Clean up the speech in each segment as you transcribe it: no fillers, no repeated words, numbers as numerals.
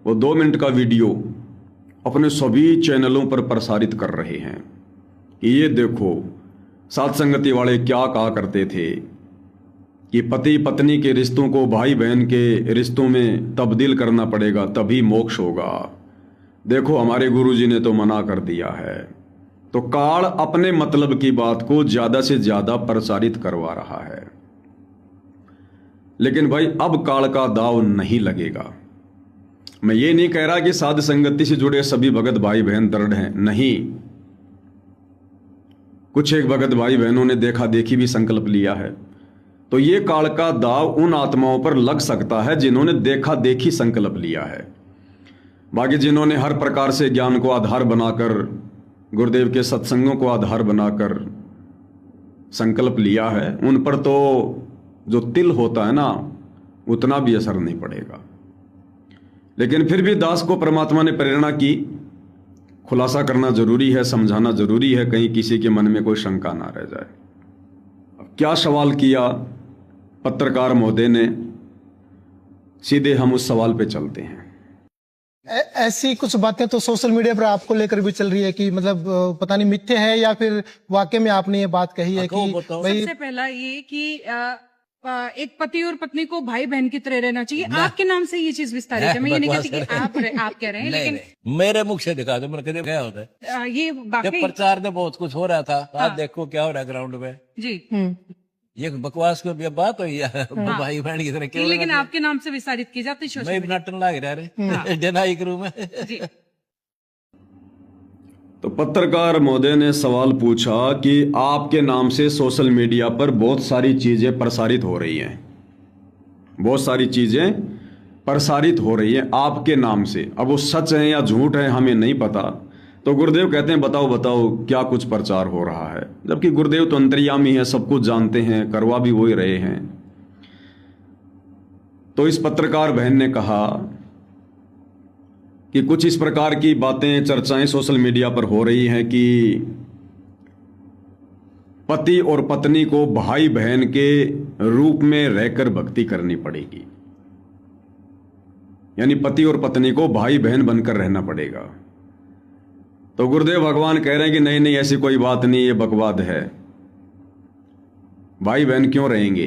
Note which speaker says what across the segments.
Speaker 1: वो 2 मिनट का वीडियो अपने सभी चैनलों पर प्रसारित कर रहे हैं कि ये देखो साध संगति वाले क्या कहा करते थे कि पति पत्नी के रिश्तों को भाई बहन के रिश्तों में तब्दील करना पड़ेगा तभी मोक्ष होगा। देखो हमारे गुरुजी ने तो मना कर दिया है। तो काल अपने मतलब की बात को ज्यादा से ज्यादा प्रसारित करवा रहा है। लेकिन भाई अब काल का दाव नहीं लगेगा। मैं ये नहीं कह रहा कि साध संगति से जुड़े सभी भगत भाई बहन दृढ़ हैं, नहीं। कुछ एक भगत भाई बहनों ने देखा देखी भी संकल्प लिया है। तो ये काल का दाव उन आत्माओं पर लग सकता है जिन्होंने देखा देखी संकल्प लिया है। बाकी जिन्होंने हर प्रकार से ज्ञान को आधार बनाकर, गुरुदेव के सत्संगों को आधार बनाकर संकल्प लिया है, उन पर तो जो तिल होता है ना, उतना भी असर नहीं पड़ेगा। लेकिन फिर भी दास को परमात्मा ने प्रेरणा की, खुलासा करना जरूरी है, समझाना जरूरी है, कहीं किसी के मन में कोई शंका ना रह जाए। अब क्या सवाल किया पत्रकार महोदय ने, सीधे हम उस सवाल पे चलते हैं।
Speaker 2: ऐसी कुछ बातें तो सोशल मीडिया पर आपको लेकर भी चल रही है कि मतलब पता नहीं मिथ्य है या फिर वाकई में आपने ये बात कही है कि भाई।
Speaker 3: सबसे पहला ये कि एक पति और पत्नी को भाई बहन की तरह रहना चाहिए। आपके नाम से ये चीज विस्तारित है। मैं ये नहीं कहती कि आप कह रहे हैं, लेकिन
Speaker 4: मेरे मुख से दिखा दो, मैंने कहा क्या होता है।
Speaker 3: ये
Speaker 4: जब प्रचार में बहुत कुछ हो रहा था, आज देखो क्या हो रहा है ग्राउंड में
Speaker 3: जी।
Speaker 4: ये बकवास को भी बात हुई है, भाई बहन की तरह क्यों।
Speaker 3: लेकिन आपके नाम से विस्तारित की जाती है।
Speaker 4: मैं नाटन लाग रहा है जनाई करूं मैं जी।
Speaker 1: तो पत्रकार महोदय ने सवाल पूछा कि आपके नाम से सोशल मीडिया पर बहुत सारी चीजें प्रसारित हो रही हैं, बहुत सारी चीजें प्रसारित हो रही हैं आपके नाम से। अब वो सच है या झूठ है हमें नहीं पता। तो गुरुदेव कहते हैं बताओ बताओ क्या कुछ प्रचार हो रहा है, जबकि गुरुदेव तो अंतर्यामी है, सब कुछ जानते हैं, करवा भी वही रहे हैं। तो इस पत्रकार बहन ने कहा कि कुछ इस प्रकार की बातें, चर्चाएं सोशल मीडिया पर हो रही हैं कि पति और पत्नी को भाई बहन के रूप में रहकर भक्ति करनी पड़ेगी, यानी पति और पत्नी को भाई बहन बनकर रहना पड़ेगा। तो गुरुदेव भगवान कह रहे हैं कि नहीं नहीं ऐसी कोई बात नहीं, ये बकवाद है, भाई बहन क्यों रहेंगे।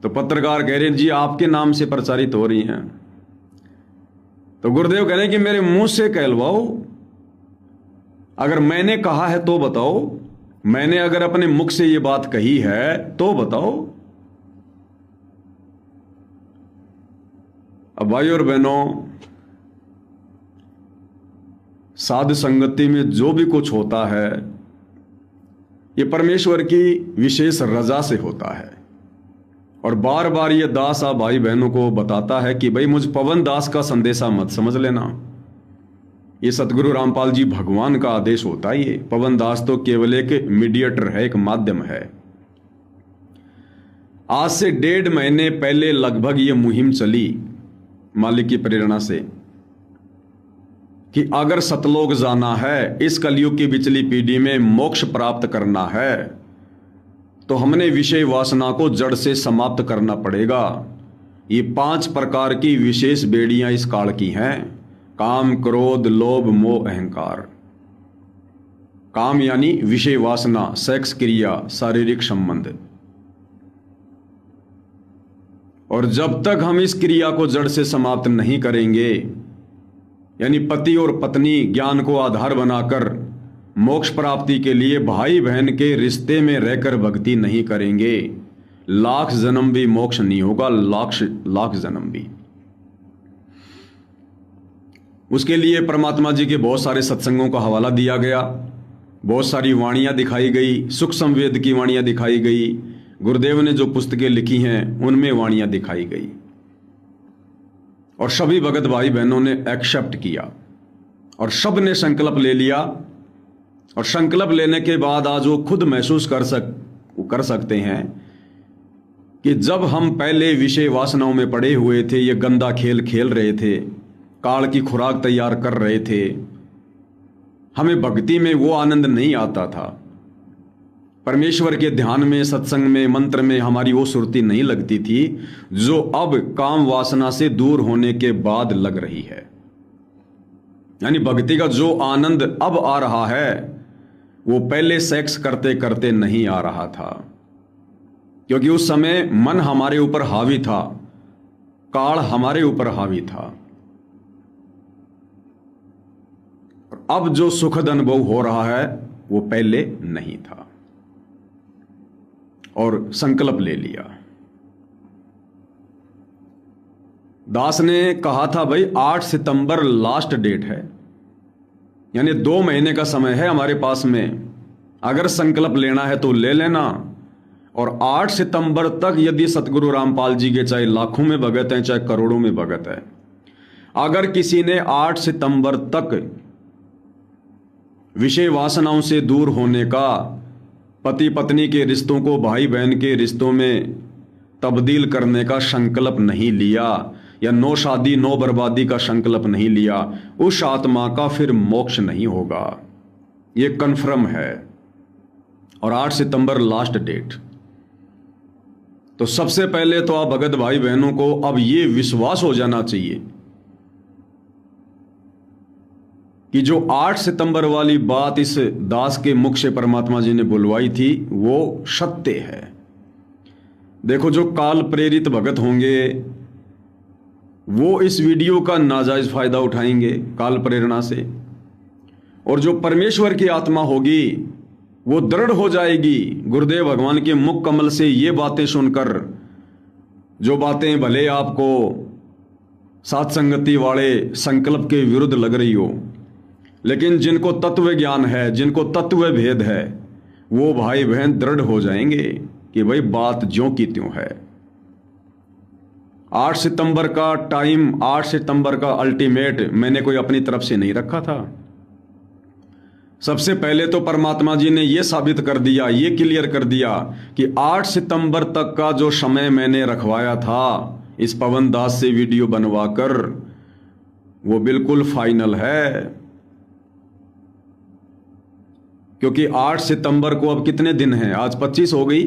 Speaker 1: तो पत्रकार कह रहे हैं जी आपके नाम से प्रचारित हो रही हैं। तो गुरुदेव कह रहे हैं कि मेरे मुंह से कहलवाओ, अगर मैंने कहा है तो बताओ, मैंने अगर अपने मुख से ये बात कही है तो बताओ। अब भाई और बहनों, साध संगति में जो भी कुछ होता है ये परमेश्वर की विशेष रजा से होता है। और बार बार ये दास आप भाई बहनों को बताता है कि भाई मुझ पवन दास का संदेशा मत समझ लेना, ये सतगुरु रामपाल जी भगवान का आदेश होता है। ये पवन दास तो केवल एक मीडिएटर है, एक माध्यम है। आज से 1.5 महीने पहले लगभग ये मुहिम चली मालिक की प्रेरणा से कि अगर सतलोक जाना है, इस कलयुग की बिचली पीढ़ी में मोक्ष प्राप्त करना है, तो हमने विषय वासना को जड़ से समाप्त करना पड़ेगा। ये 5 प्रकार की विशेष बेड़ियां इस काल की हैं: काम, क्रोध, लोभ, मोह, अहंकार। काम यानी विषय वासना, सेक्स क्रिया, शारीरिक संबंध। और जब तक हम इस क्रिया को जड़ से समाप्त नहीं करेंगे, यानी पति और पत्नी ज्ञान को आधार बनाकर मोक्ष प्राप्ति के लिए भाई बहन के रिश्ते में रहकर भक्ति नहीं करेंगे, लाख जन्म भी मोक्ष नहीं होगा, लाख जन्म भी। उसके लिए परमात्मा जी के बहुत सारे सत्संगों का हवाला दिया गया, बहुत सारी वाणियां दिखाई गई, सुख संवेद की वाणियां दिखाई गई, गुरुदेव ने जो पुस्तकें लिखी हैं उनमें वाणियां दिखाई गई। और सभी भगत भाई बहनों ने एक्सेप्ट किया और सब ने संकल्प ले लिया। और संकल्प लेने के बाद आज वो खुद महसूस कर सकते हैं कि जब हम पहले विषय वासनाओं में पड़े हुए थे, ये गंदा खेल खेल रहे थे, काल की खुराक तैयार कर रहे थे, हमें भक्ति में वो आनंद नहीं आता था। परमेश्वर के ध्यान में, सत्संग में, मंत्र में हमारी वो सुरती नहीं लगती थी जो अब काम वासना से दूर होने के बाद लग रही है। यानी भक्ति का जो आनंद अब आ रहा है वो पहले सेक्स करते करते नहीं आ रहा था, क्योंकि उस समय मन हमारे ऊपर हावी था, काल हमारे ऊपर हावी था। अब जो सुखद अनुभव हो रहा है वो पहले नहीं था, और संकल्प ले लिया। दास ने कहा था भाई 8 सितंबर लास्ट डेट है, यानी 2 महीने का समय है हमारे पास में, अगर संकल्प लेना है तो ले लेना। और 8 सितंबर तक यदि सतगुरु रामपाल जी के चाहे लाखों में भगत हैं चाहे करोड़ों में भगत है, अगर किसी ने 8 सितंबर तक विषय वासनाओं से दूर होने का, पति पत्नी के रिश्तों को भाई बहन के रिश्तों में तब्दील करने का संकल्प नहीं लिया, या नो शादी नो बर्बादी का संकल्प नहीं लिया, उस आत्मा का फिर मोक्ष नहीं होगा, ये कन्फर्म है। और 8 सितंबर लास्ट डेट। तो सबसे पहले तो आप भगत भाई बहनों को अब ये विश्वास हो जाना चाहिए कि जो 8 सितंबर वाली बात इस दास के मुख से परमात्मा जी ने बुलवाई थी वो सत्य है। देखो, जो काल प्रेरित भगत होंगे वो इस वीडियो का नाजायज फायदा उठाएंगे काल प्रेरणा से, और जो परमेश्वर की आत्मा होगी वो दृढ़ हो जाएगी गुरुदेव भगवान के मुख कमल से ये बातें सुनकर, जो बातें भले आपको साथ संगति वाले संकल्प के विरुद्ध लग रही हो, लेकिन जिनको तत्व ज्ञान है, जिनको तत्व भेद है, वो भाई बहन दृढ़ हो जाएंगे कि भाई बात ज्यों की त्यों है। 8 सितंबर का टाइम, 8 सितंबर का अल्टीमेट मैंने कोई अपनी तरफ से नहीं रखा था। सबसे पहले तो परमात्मा जी ने यह साबित कर दिया, ये क्लियर कर दिया कि 8 सितंबर तक का जो समय मैंने रखवाया था इस पवन दास से वीडियो बनवाकर, वो बिल्कुल फाइनल है। क्योंकि 8 सितंबर को अब कितने दिन हैं? आज 25 हो गई,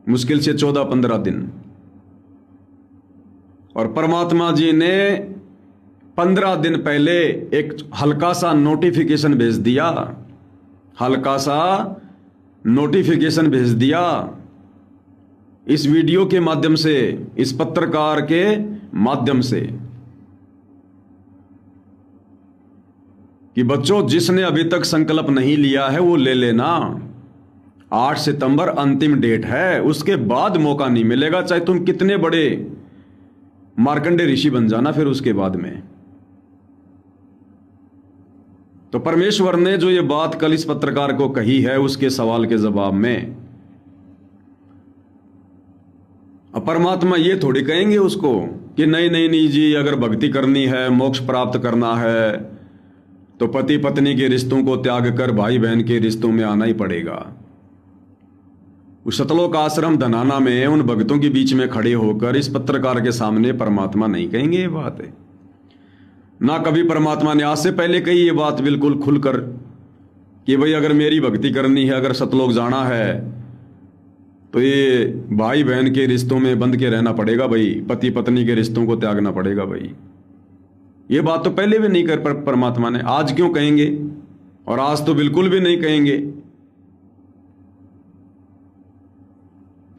Speaker 1: मुश्किल से 14-15 दिन। और परमात्मा जी ने 15 दिन पहले एक हल्का सा नोटिफिकेशन भेज दिया, हल्का सा नोटिफिकेशन भेज दिया इस वीडियो के माध्यम से, इस पत्रकार के माध्यम से, कि बच्चों जिसने अभी तक संकल्प नहीं लिया है वो ले लेना। 8 सितंबर अंतिम डेट है, उसके बाद मौका नहीं मिलेगा, चाहे तुम कितने बड़े मार्कंडे ऋषि बन जाना फिर उसके बाद में। तो परमेश्वर ने जो ये बात कल इस पत्रकार को कही है उसके सवाल के जवाब में, अब परमात्मा ये थोड़ी कहेंगे उसको कि नहीं नहीं नहीं जी, अगर भक्ति करनी है, मोक्ष प्राप्त करना है तो पति पत्नी के रिश्तों को त्याग कर भाई बहन के रिश्तों में आना ही पड़ेगा। उस सतलोक आश्रम धनाना में उन भक्तों के बीच में खड़े होकर इस पत्रकार के सामने परमात्मा नहीं कहेंगे ये बात है। ना कभी परमात्मा ने आज से पहले कही ये बात बिल्कुल खुलकर कि भाई अगर मेरी भक्ति करनी है, अगर सतलोक जाना है तो ये भाई बहन के रिश्तों में बंध के रहना पड़ेगा भाई, पति पत्नी के रिश्तों को त्यागना पड़ेगा भाई। ये बात तो पहले भी नहीं कर परमात्मा ने, आज क्यों कहेंगे? और आज तो बिल्कुल भी नहीं कहेंगे।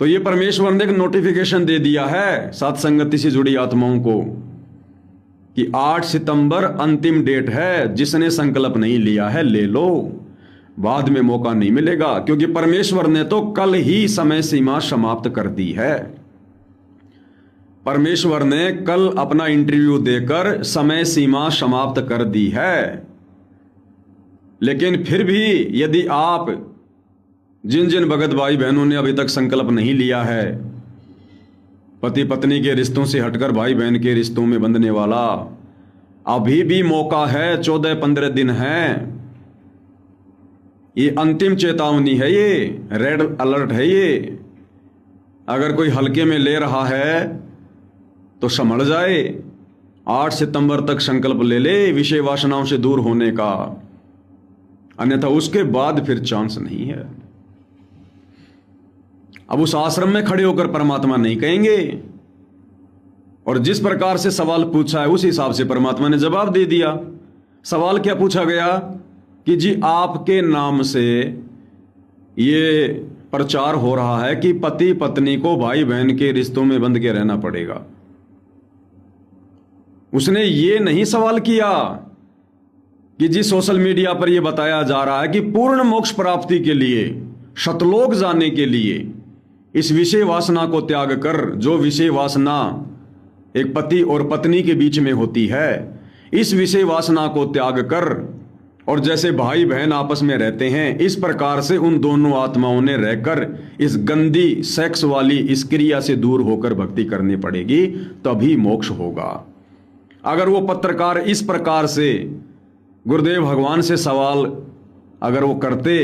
Speaker 1: तो ये परमेश्वर ने एक नोटिफिकेशन दे दिया है साथ संगति से जुड़ी आत्माओं को कि 8 सितंबर अंतिम डेट है, जिसने संकल्प नहीं लिया है ले लो, बाद में मौका नहीं मिलेगा। क्योंकि परमेश्वर ने तो कल ही समय सीमा समाप्त कर दी है। परमेश्वर ने कल अपना इंटरव्यू देकर समय सीमा समाप्त कर दी है। लेकिन फिर भी यदि आप, जिन जिन भगत भाई बहनों ने अभी तक संकल्प नहीं लिया है, पति पत्नी के रिश्तों से हटकर भाई बहन के रिश्तों में बंधने वाला, अभी भी मौका है, 14-15 दिन है। ये अंतिम चेतावनी है, ये रेड अलर्ट है। ये अगर कोई हल्के में ले रहा है तो संभल जाए। 8 सितंबर तक संकल्प ले ले विषय वासनाओं से दूर होने का। अन्यथा उसके बाद फिर चांस नहीं है। अब उस आश्रम में खड़े होकर परमात्मा नहीं कहेंगे, और जिस प्रकार से सवाल पूछा है उस हिसाब से परमात्मा ने जवाब दे दिया। सवाल क्या पूछा गया कि जी आपके नाम से ये प्रचार हो रहा है कि पति पत्नी को भाई बहन के रिश्तों में बंध के रहना पड़ेगा। उसने ये नहीं सवाल किया कि जी सोशल मीडिया पर यह बताया जा रहा है कि पूर्ण मोक्ष प्राप्ति के लिए, शतलोक जाने के लिए इस विषय वासना को त्याग कर, जो विषय वासना एक पति और पत्नी के बीच में होती है, इस विषय वासना को त्याग कर और जैसे भाई बहन आपस में रहते हैं इस प्रकार से उन दोनों आत्माओं ने रहकर इस गंदी सेक्स वाली इस क्रिया से दूर होकर भक्ति करनी पड़ेगी, तभी मोक्ष होगा। अगर वो पत्रकार इस प्रकार से गुरुदेव भगवान से सवाल अगर वो करते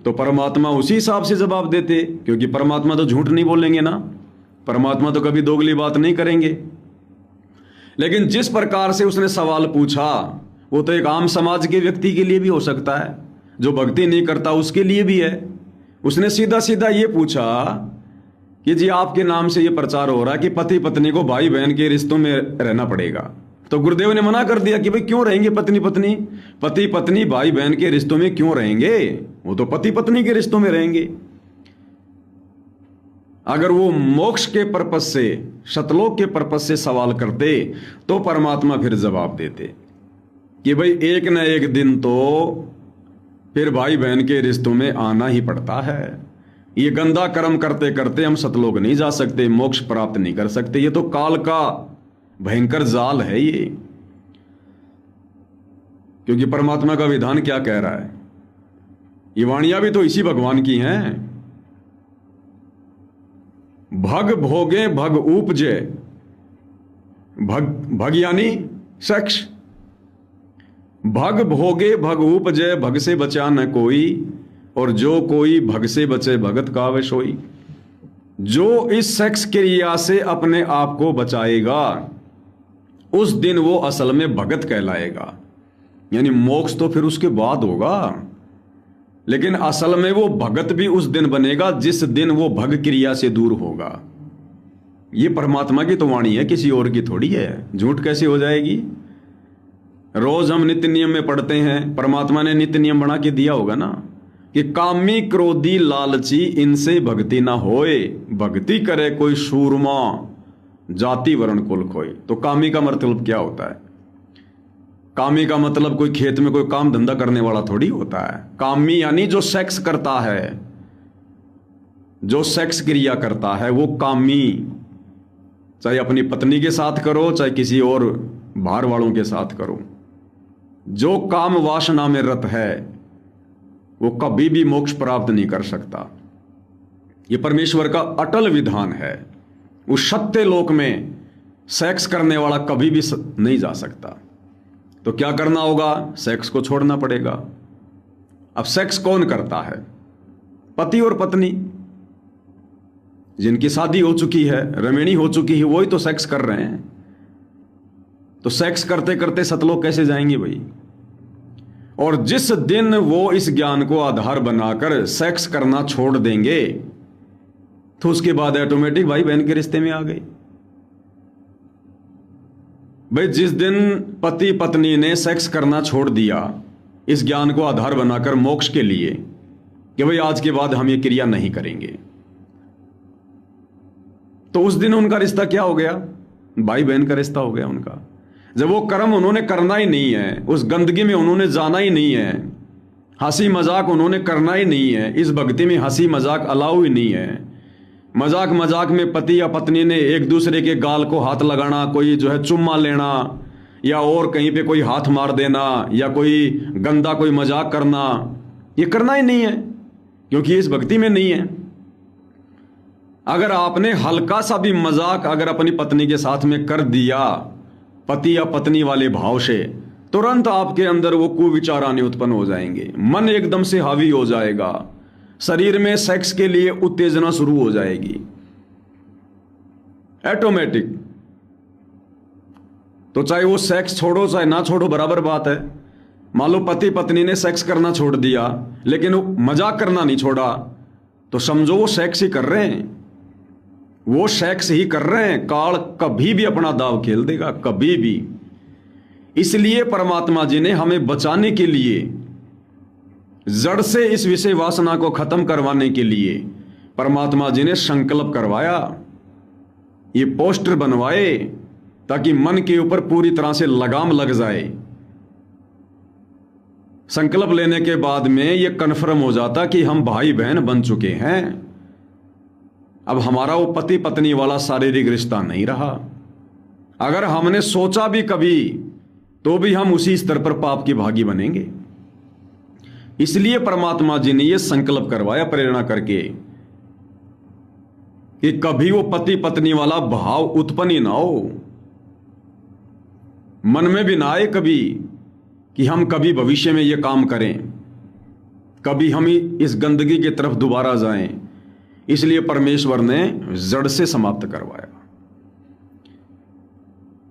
Speaker 1: तो परमात्मा उसी हिसाब से जवाब देते, क्योंकि परमात्मा तो झूठ नहीं बोलेंगे ना, परमात्मा तो कभी दोगली बात नहीं करेंगे। लेकिन जिस प्रकार से उसने सवाल पूछा वो तो एक आम समाज के व्यक्ति के लिए भी हो सकता है, जो भक्ति नहीं करता उसके लिए भी है। उसने सीधा सीधा ये पूछा कि जी आपके नाम से ये प्रचार हो रहा है कि पति पत्नी को भाई बहन के रिश्तों में रहना पड़ेगा। तो गुरुदेव ने मना कर दिया कि भाई क्यों रहेंगे पति पत्नी भाई बहन के रिश्तों में क्यों रहेंगे, वो तो पति पत्नी के रिश्तों में रहेंगे। अगर वो मोक्ष के पर्पस से, शतलोक के पर्पस से सवाल करते तो परमात्मा फिर जवाब देते कि भाई एक न एक दिन तो फिर भाई बहन के रिश्तों में आना ही पड़ता है। ये गंदा कर्म करते करते हम सतलोक नहीं जा सकते, मोक्ष प्राप्त नहीं कर सकते। ये तो काल का भयंकर जाल है ये। क्योंकि परमात्मा का विधान क्या कह रहा है, ये वाणियां भी तो इसी भगवान की हैं। भग भोगे भग उपजे, भग यानी सेक्स, भग भोगे भग उपजे, भग से बचा न कोई, और जो कोई भग से बचे भगत का वे सोई। जो इस सेक्स क्रिया से अपने आप को बचाएगा उस दिन वो असल में भगत कहलाएगा, यानी मोक्ष तो फिर उसके बाद होगा, लेकिन असल में वो भगत भी उस दिन बनेगा जिस दिन वो भग क्रिया से दूर होगा। ये परमात्मा की तो वाणी है, किसी और की थोड़ी है। झूठ कैसे हो जाएगी। रोज हम नित्य नियम में पढ़ते हैं, परमात्मा ने नित्य नियम बना के दिया होगा ना कि कामी क्रोधी लालची इनसे भक्ति ना होए, भक्ति करे कोई सूरमा जाति वर्ण कुल खोए। तो कामी का मतलब क्या होता है? कामी का मतलब कोई खेत में कोई काम धंधा करने वाला थोड़ी होता है। कामी यानी जो सेक्स करता है, जो सेक्स क्रिया करता है वो कामी। चाहे अपनी पत्नी के साथ करो, चाहे किसी और बाहर वालों के साथ करो, जो काम वासना में रत है वो कभी भी मोक्ष प्राप्त नहीं कर सकता। ये परमेश्वर का अटल विधान है। उस सत्य लोक में सेक्स करने वाला कभी भी नहीं जा सकता। तो क्या करना होगा? सेक्स को छोड़ना पड़ेगा। अब सेक्स कौन करता है? पति और पत्नी, जिनकी शादी हो चुकी है, रमणीय हो चुकी है, वही तो सेक्स कर रहे हैं। तो सेक्स करते करते सतलोक कैसे जाएंगे भाई? और जिस दिन वो इस ज्ञान को आधार बनाकर सेक्स करना छोड़ देंगे तो उसके बाद ऑटोमेटिक भाई बहन के रिश्ते में आ गए। भाई जिस दिन पति पत्नी ने सेक्स करना छोड़ दिया इस ज्ञान को आधार बनाकर मोक्ष के लिए कि भाई आज के बाद हम ये क्रिया नहीं करेंगे, तो उस दिन उनका रिश्ता क्या हो गया? भाई बहन का रिश्ता हो गया उनका। जब वो कर्म उन्होंने करना ही नहीं है, उस गंदगी में उन्होंने जाना ही नहीं है, हंसी मजाक उन्होंने करना ही नहीं है, इस भक्ति में हंसी मजाक अलाउ ही नहीं है। मजाक मजाक में पति या पत्नी ने एक दूसरे के गाल को हाथ लगाना, कोई जो है चुम्मा लेना, या और कहीं पे कोई हाथ मार देना, या कोई गंदा कोई मजाक करना, ये करना ही नहीं है, क्योंकि इस भक्ति में नहीं है। अगर आपने हल्का सा भी मजाक अगर अपनी पत्नी के साथ में कर दिया पति या पत्नी वाले भाव से, तुरंत आपके अंदर वो कुविचार आने उत्पन्न हो जाएंगे, मन एकदम से हावी हो जाएगा, शरीर में सेक्स के लिए उत्तेजना शुरू हो जाएगी ऑटोमेटिक। तो चाहे वो सेक्स छोड़ो चाहे ना छोड़ो बराबर बात है। मान लो पति पत्नी ने सेक्स करना छोड़ दिया लेकिन वो मजाक करना नहीं छोड़ा, तो समझो वो सेक्स ही कर रहे हैं, वो सेक्स ही कर रहे हैं। काल कभी भी अपना दाव खेल देगा, कभी भी। इसलिए परमात्मा जी ने हमें बचाने के लिए, जड़ से इस विषय वासना को खत्म करवाने के लिए परमात्मा जी ने संकल्प करवाया, ये पोस्टर बनवाए, ताकि मन के ऊपर पूरी तरह से लगाम लग जाए। संकल्प लेने के बाद में यह कन्फर्म हो जाता कि हम भाई बहन बन चुके हैं। अब हमारा वो पति पत्नी वाला शारीरिक रिश्ता नहीं रहा। अगर हमने सोचा भी कभी तो भी हम उसी स्तर पर पाप की भागी बनेंगे। इसलिए परमात्मा जी ने यह संकल्प करवाया प्रेरणा करके कि कभी वो पति पत्नी वाला भाव उत्पन्न ही ना हो, मन में भी ना आए कभी कि हम कभी भविष्य में ये काम करें, कभी हम इस गंदगी की तरफ दोबारा जाएं। इसलिए परमेश्वर ने जड़ से समाप्त करवाया।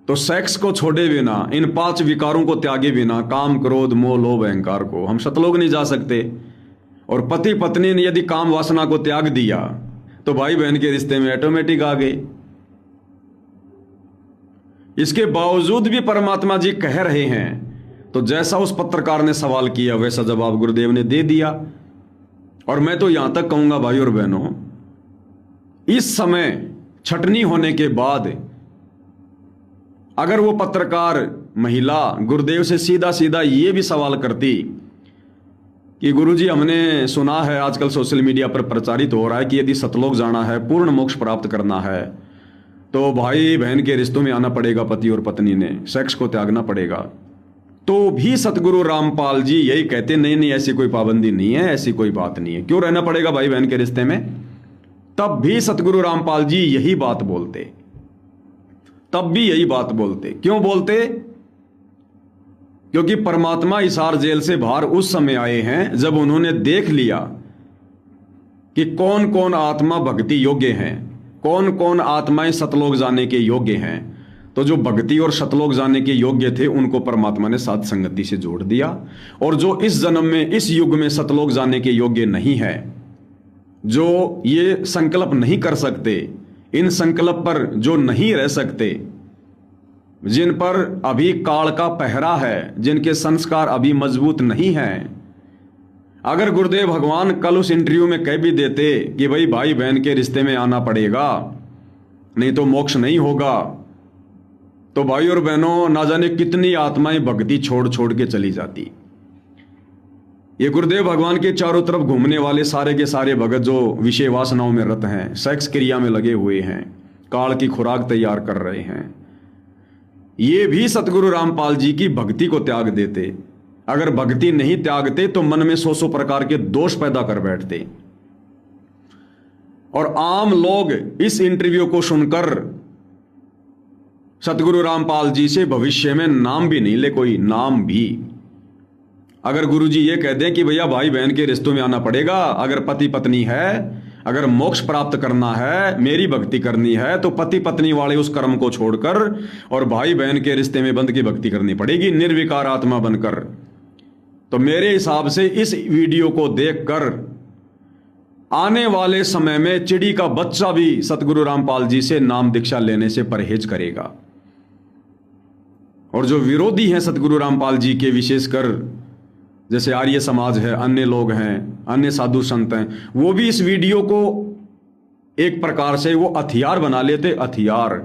Speaker 1: तो सेक्स को छोड़े बिना, इन 5 विकारों को त्यागे बिना, काम क्रोध मोह लोभ अहंकार को, हम सतलोक नहीं जा सकते। और पति पत्नी ने यदि काम वासना को त्याग दिया तो भाई बहन के रिश्ते में ऑटोमेटिक आ गए। इसके बावजूद भी परमात्मा जी कह रहे हैं, तो जैसा उस पत्रकार ने सवाल किया वैसा जवाब गुरुदेव ने दे दिया। और मैं तो यहां तक कहूंगा भाई और बहनों, इस समय छटनी होने के बाद अगर वो पत्रकार महिला गुरुदेव से सीधा सीधा ये भी सवाल करती कि गुरुजी हमने सुना है आजकल सोशल मीडिया पर प्रचारित हो रहा है कि यदि सतलोक जाना है, पूर्ण मोक्ष प्राप्त करना है, तो भाई बहन के रिश्तों में आना पड़ेगा, पति और पत्नी ने सेक्स को त्यागना पड़ेगा, तो भी सतगुरु रामपाल जी यही कहते नहीं नहीं ऐसी कोई पाबंदी नहीं है, ऐसी कोई बात नहीं है, क्यों रहना पड़ेगा भाई बहन के रिश्ते में। तब भी सतगुरु रामपाल जी यही बात बोलते, तब भी यही बात बोलते। क्यों बोलते? क्योंकि परमात्मा हिसार जेल से बाहर उस समय आए हैं जब उन्होंने देख लिया कि कौन कौन आत्मा भक्ति योग्य हैं, कौन कौन आत्माएं सतलोक जाने के योग्य हैं। तो जो भक्ति और सतलोक जाने के योग्य थे उनको परमात्मा ने साध संगति से जोड़ दिया, और जो इस जन्म में इस युग में सतलोक जाने के योग्य नहीं है, जो ये संकल्प नहीं कर सकते, इन संकल्प पर जो नहीं रह सकते, जिन पर अभी काल का पहरा है, जिनके संस्कार अभी मजबूत नहीं हैं, अगर गुरुदेव भगवान कल उस इंटरव्यू में कह भी देते कि भाई बहन के रिश्ते में आना पड़ेगा, नहीं तो मोक्ष नहीं होगा, तो भाई और बहनों ना जाने कितनी आत्माएं भक्ति छोड़ छोड़ के चली जाती। ये गुरुदेव भगवान के चारों तरफ घूमने वाले सारे के सारे भगत जो विषय वासनाओं में रत हैं, सेक्स क्रिया में लगे हुए हैं, काल की खुराक तैयार कर रहे हैं, ये भी सतगुरु रामपाल जी की भक्ति को त्याग देते। अगर भक्ति नहीं त्यागते तो मन में 100 प्रकार के दोष पैदा कर बैठते। और आम लोग इस इंटरव्यू को सुनकर सतगुरु रामपाल जी से भविष्य में नाम भी नहीं ले, कोई नाम भी। अगर गुरुजी ये कह दें कि भैया भाई बहन के रिश्तों में आना पड़ेगा, अगर पति पत्नी है, अगर मोक्ष प्राप्त करना है, मेरी भक्ति करनी है, तो पति पत्नी वाले उस कर्म को छोड़कर और भाई बहन के रिश्ते में बंध की भक्ति करनी पड़ेगी निर्विकार आत्मा बनकर। तो मेरे हिसाब से इस वीडियो को देखकर आने वाले समय में चिड़ी का बच्चा भी सतगुरु रामपाल जी से नाम दीक्षा लेने से परहेज करेगा। और जो विरोधी हैं सतगुरु रामपाल जी के, विशेषकर जैसे आर्य समाज है, अन्य लोग हैं, अन्य साधु संत हैं, वो भी इस वीडियो को एक प्रकार से वो हथियार बना लेते, हथियार।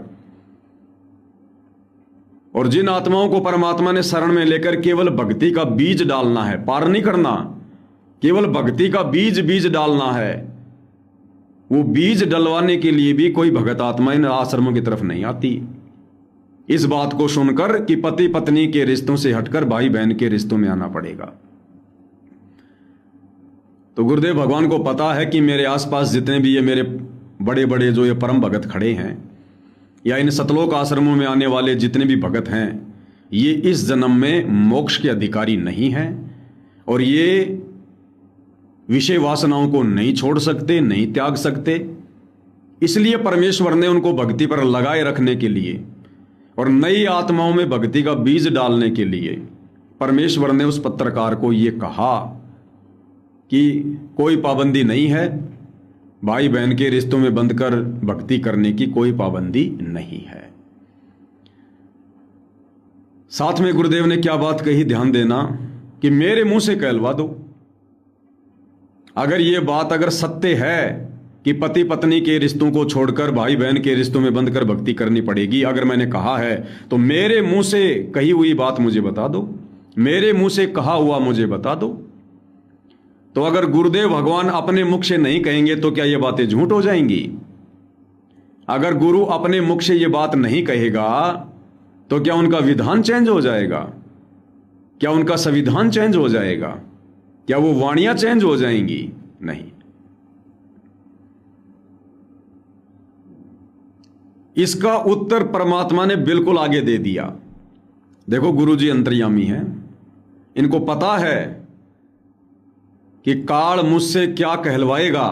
Speaker 1: और जिन आत्माओं को परमात्मा ने शरण में लेकर केवल भक्ति का बीज डालना है, पार नहीं करना, केवल भक्ति का बीज डालना है, वो बीज डलवाने के लिए भी कोई भगत आत्मा इन आश्रमों की तरफ नहीं आती। इस बात को सुनकर कि पति पत्नी के रिश्तों से हटकर भाई बहन के रिश्तों में आना पड़ेगा। तो गुरुदेव भगवान को पता है कि मेरे आसपास जितने भी ये मेरे बड़े बड़े जो ये परम भगत खड़े हैं, या इन सतलोक आश्रमों में आने वाले जितने भी भगत हैं, ये इस जन्म में मोक्ष के अधिकारी नहीं हैं, और ये विषय वासनाओं को नहीं छोड़ सकते, नहीं त्याग सकते। इसलिए परमेश्वर ने उनको भक्ति पर लगाए रखने के लिए और नई आत्माओं में भक्ति का बीज डालने के लिए परमेश्वर ने उस पत्रकार को ये कहा कि कोई पाबंदी नहीं है, भाई बहन के रिश्तों में बंधकर भक्ति करने की कोई पाबंदी नहीं है। साथ में गुरुदेव ने क्या बात कही, ध्यान देना, कि मेरे मुंह से कहलवा दो। अगर ये बात अगर सत्य है कि पति पत्नी के रिश्तों को छोड़कर भाई बहन के रिश्तों में बंधकर भक्ति करनी पड़ेगी, अगर मैंने कहा है तो मेरे मुंह से कही हुई बात मुझे बता दो, मेरे मुंह से कहा हुआ मुझे बता दो। तो अगर गुरुदेव भगवान अपने मुख से नहीं कहेंगे तो क्या ये बातें झूठ हो जाएंगी? अगर गुरु अपने मुख से ये बात नहीं कहेगा तो क्या उनका विधान चेंज हो जाएगा? क्या उनका संविधान चेंज हो जाएगा? क्या वो वाणियां चेंज हो जाएंगी? नहीं। इसका उत्तर परमात्मा ने बिल्कुल आगे दे दिया। देखो, गुरुजी अंतर्यामी हैं, इनको पता है कि काल मुझसे क्या कहलवाएगा,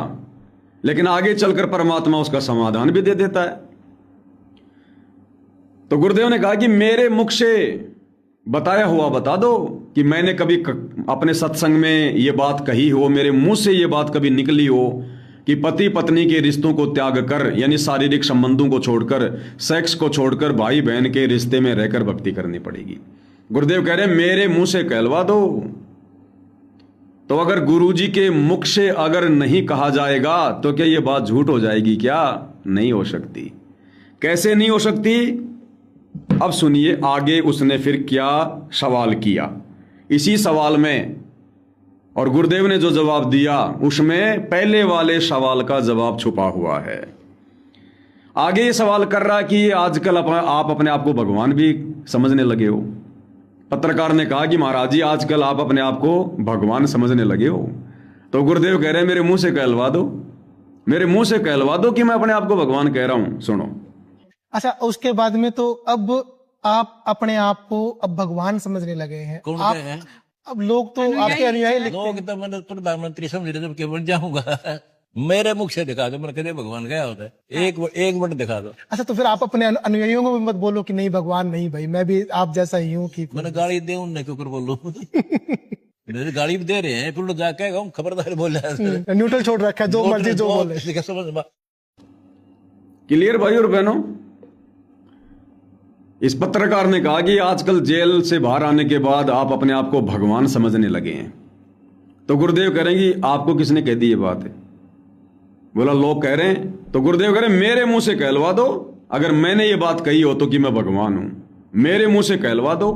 Speaker 1: लेकिन आगे चलकर परमात्मा उसका समाधान भी दे देता है। तो गुरुदेव ने कहा कि मेरे मुख से बताया हुआ बता दो कि मैंने कभी अपने सत्संग में ये बात कही हो, मेरे मुंह से ये बात कभी निकली हो कि पति पत्नी के रिश्तों को त्याग कर, यानी शारीरिक संबंधों को छोड़कर, सेक्स को छोड़कर भाई बहन के रिश्ते में रहकर भक्ति करनी पड़ेगी। गुरुदेव कह रहे हैं मेरे मुंह से कहलवा दो। तो अगर गुरुजी के मुख से अगर नहीं कहा जाएगा तो क्या ये बात झूठ हो जाएगी? क्या नहीं हो सकती। कैसे नहीं हो सकती? अब सुनिए आगे उसने फिर क्या सवाल किया। इसी सवाल में, और गुरुदेव ने जो जवाब दिया उसमें पहले वाले सवाल का जवाब छुपा हुआ है। आगे ये सवाल कर रहा कि आजकल आप अपने आप को भगवान भी समझने लगे हो। पत्रकार ने कहा कि महाराज जी आजकल आप अपने आप को भगवान समझने लगे हो। तो गुरुदेव कह रहे हैं मेरे मुंह से कहलवा दो, मेरे मुंह से कहलवा दो कि मैं अपने आप को भगवान कह रहा हूं। सुनो।
Speaker 2: अच्छा, उसके बाद में तो अब आप अपने आप को अब भगवान समझने लगे हैं।
Speaker 4: कौन
Speaker 2: आप,
Speaker 4: कहे हैं?
Speaker 2: अब लोग तो आपके अनुयायी लिखते
Speaker 4: लोग तो मैंने प्रधानमंत्री समझ रहे जब बन जाऊंगा। मेरे मुख से दिखा दो, मैंने कहा भगवान गया होता है, एक मिनट दिखा दो।
Speaker 2: अच्छा, तो फिर आप अपने अनुयायियों को भी मत बोलो कि नहीं भगवान नहीं भाई, मैं भी आप जैसा ही हूँ। कि
Speaker 4: मैंने गाली दे उन्हें क्यों कर बोलूं? गाली भी दे रहे हैं, फिर जाके खबरदार बोल रहा है,
Speaker 2: न्यूट्रल छोड़ रखा है, जो मर्जी जो बोले।
Speaker 4: समझ
Speaker 1: क्लियर भाई और बहनों? इस पत्रकार ने कहा कि आजकल जेल से बाहर आने के बाद आप अपने आप को भगवान समझने लगे हैं। तो गुरुदेव कह रहे हैं कि आपको किसने कह दी ये बात है? बोला लोग कह रहे हैं। तो गुरुदेव कह रहे हैं मेरे मुंह से कहलवा दो, अगर मैंने ये बात कही हो तो कि मैं भगवान हूं, मेरे मुंह से कहलवा दो।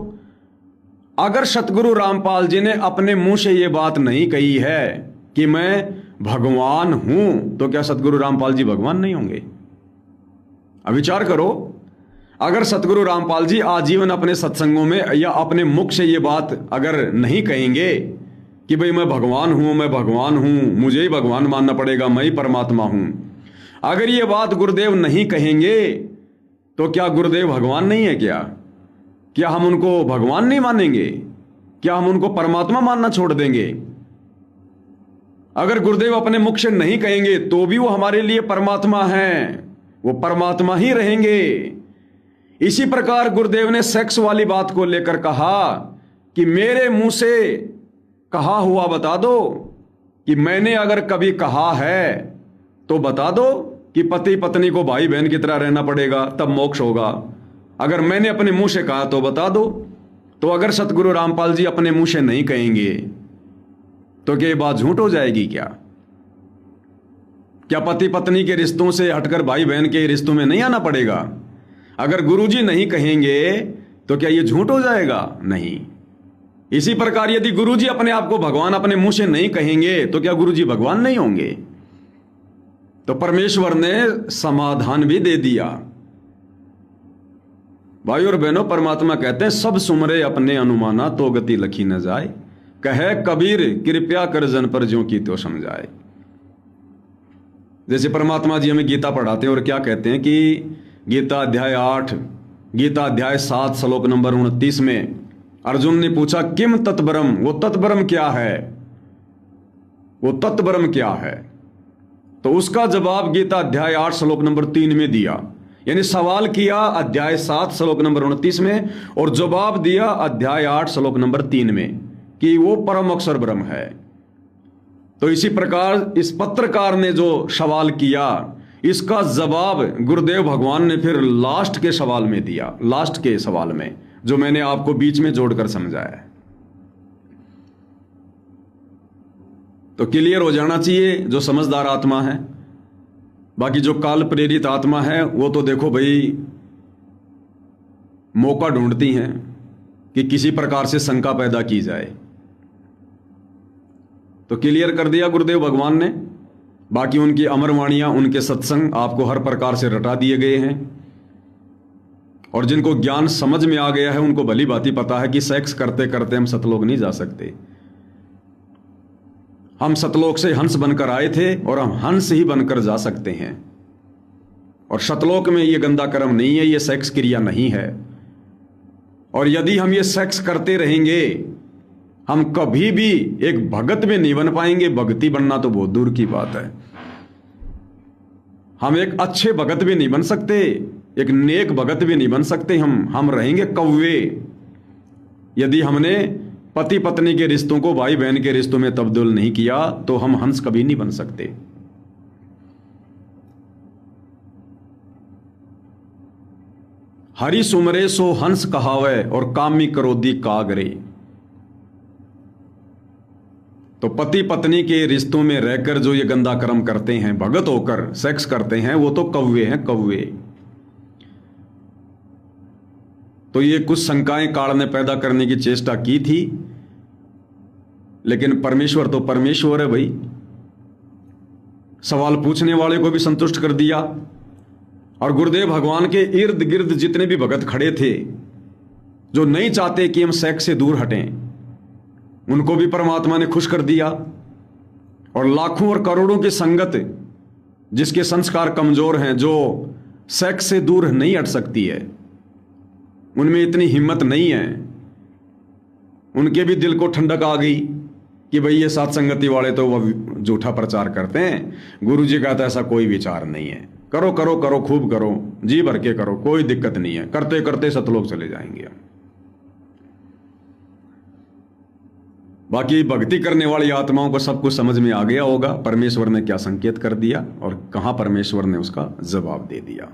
Speaker 1: अगर सतगुरु रामपाल जी ने अपने मुंह से ये बात नहीं कही है कि मैं भगवान हूं, तो क्या सतगुरु रामपाल जी भगवान नहीं होंगे? अब विचार करो, अगर सतगुरु रामपाल जी आजीवन अपने सत्संगों में या अपने मुख से ये बात अगर नहीं कहेंगे कि भाई मैं भगवान हूं, मैं भगवान हूं, मुझे ही भगवान मानना पड़ेगा, मैं ही परमात्मा हूं, अगर ये बात गुरुदेव नहीं कहेंगे तो क्या गुरुदेव भगवान नहीं है? क्या हम उनको भगवान नहीं मानेंगे? क्या हम उनको परमात्मा मानना छोड़ देंगे? अगर गुरुदेव अपने मुख से नहीं कहेंगे तो भी वो हमारे लिए परमात्मा हैं, वो परमात्मा ही रहेंगे। इसी प्रकार गुरुदेव ने सेक्स वाली बात को लेकर कहा कि मेरे मुंह से कहा हुआ बता दो कि मैंने अगर कभी कहा है तो बता दो कि पति पत्नी को भाई बहन की तरह रहना पड़ेगा तब मोक्ष होगा। अगर मैंने अपने मुंह से कहा तो बता दो। तो अगर सतगुरु रामपाल जी अपने मुंह से नहीं कहेंगे तो क्या ये बात झूठ हो जाएगी? क्या पति पत्नी के रिश्तों से हटकर भाई बहन के रिश्तों में नहीं आना पड़ेगा? अगर गुरुजी नहीं कहेंगे तो क्या ये झूठ हो जाएगा? नहीं। इसी प्रकार यदि गुरुजी अपने आप को भगवान अपने मुंह से नहीं कहेंगे तो क्या गुरुजी भगवान नहीं होंगे? तो परमेश्वर ने समाधान भी दे दिया। भाई और बहनों, परमात्मा कहते हैं सब सुमरे अपने अनुमाना तो गति लखी न जाए, कहे कबीर कृपया कर जन पर ज्यों की तो समझाए। जैसे परमात्मा जी हमें गीता पढ़ाते हैं और क्या कहते हैं कि गीता अध्याय 8, गीता अध्याय 7 श्लोक नंबर 29 में अर्जुन ने पूछा किम तत्परम, वो तत्परम क्या है, वो तत्परम क्या है? तो उसका जवाब गीता अध्याय 8 श्लोक नंबर 3 में दिया यानी सवाल किया अध्याय 7 श्लोक नंबर 29 में और जवाब दिया अध्याय 8 श्लोक नंबर 3 में कि वो परम अक्षर ब्रह्म है। तो इसी प्रकार इस पत्रकार ने जो सवाल किया, इसका जवाब गुरुदेव भगवान ने फिर लास्ट के सवाल में दिया, लास्ट के सवाल में, जो मैंने आपको बीच में जोड़कर समझाया है। तो क्लियर हो जाना चाहिए जो समझदार आत्मा है। बाकी जो काल प्रेरित आत्मा है वो तो देखो भाई मौका ढूंढती हैं कि किसी प्रकार से शंका पैदा की जाए। तो क्लियर कर दिया गुरुदेव भगवान ने। बाकी उनकी अमर वाणियां, उनके सत्संग आपको हर प्रकार से रटा दिए गए हैं। और जिनको ज्ञान समझ में आ गया है उनको भली भांति पता है कि सेक्स करते करते हम सतलोक नहीं जा सकते। हम सतलोक से हंस बनकर आए थे और हम हंस ही बनकर जा सकते हैं। और सतलोक में ये गंदा कर्म नहीं है, ये सेक्स क्रिया नहीं है। और यदि हम ये सेक्स करते रहेंगे हम कभी भी एक भगत में नहीं बन पाएंगे। भक्ति बनना तो बहुत दूर की बात है। हम एक अच्छे भगत भी नहीं बन सकते, एक नेक भगत भी नहीं बन सकते। हम रहेंगे कौवे। यदि हमने पति पत्नी के रिश्तों को भाई बहन के रिश्तों में तब्दील नहीं किया तो हम हंस कभी नहीं बन सकते। हरि सुमरे सो हंस कहावे और कामी क्रोधी कागरे। तो पति पत्नी के रिश्तों में रहकर जो ये गंदा कर्म करते हैं, भगत होकर सेक्स करते हैं, वो तो कौवे हैं, कौवे। तो ये कुछ शंकाएं काल ने पैदा करने की चेष्टा की थी, लेकिन परमेश्वर तो परमेश्वर है भाई। सवाल पूछने वाले को भी संतुष्ट कर दिया। और गुरुदेव भगवान के इर्द गिर्द जितने भी भगत खड़े थे जो नहीं चाहते कि हम सेक्स से दूर हटें, उनको भी परमात्मा ने खुश कर दिया। और लाखों और करोड़ों की संगत जिसके संस्कार कमजोर हैं, जो सेक्स से दूर नहीं हट सकती है, उनमें इतनी हिम्मत नहीं है, उनके भी दिल को ठंडक आ गई कि भाई ये साथ संगति वाले तो वह झूठा प्रचार करते हैं। गुरु जी का तो ऐसा कोई विचार नहीं है। करो करो करो, खूब करो, जी भर के करो, कोई दिक्कत नहीं है। करते करते सतलोक चले जाएंगे। बाकी भक्ति करने वाली आत्माओं को सब कुछ समझ में आ गया होगा परमेश्वर ने क्या संकेत कर दिया और कहां परमेश्वर ने उसका जवाब दे दिया।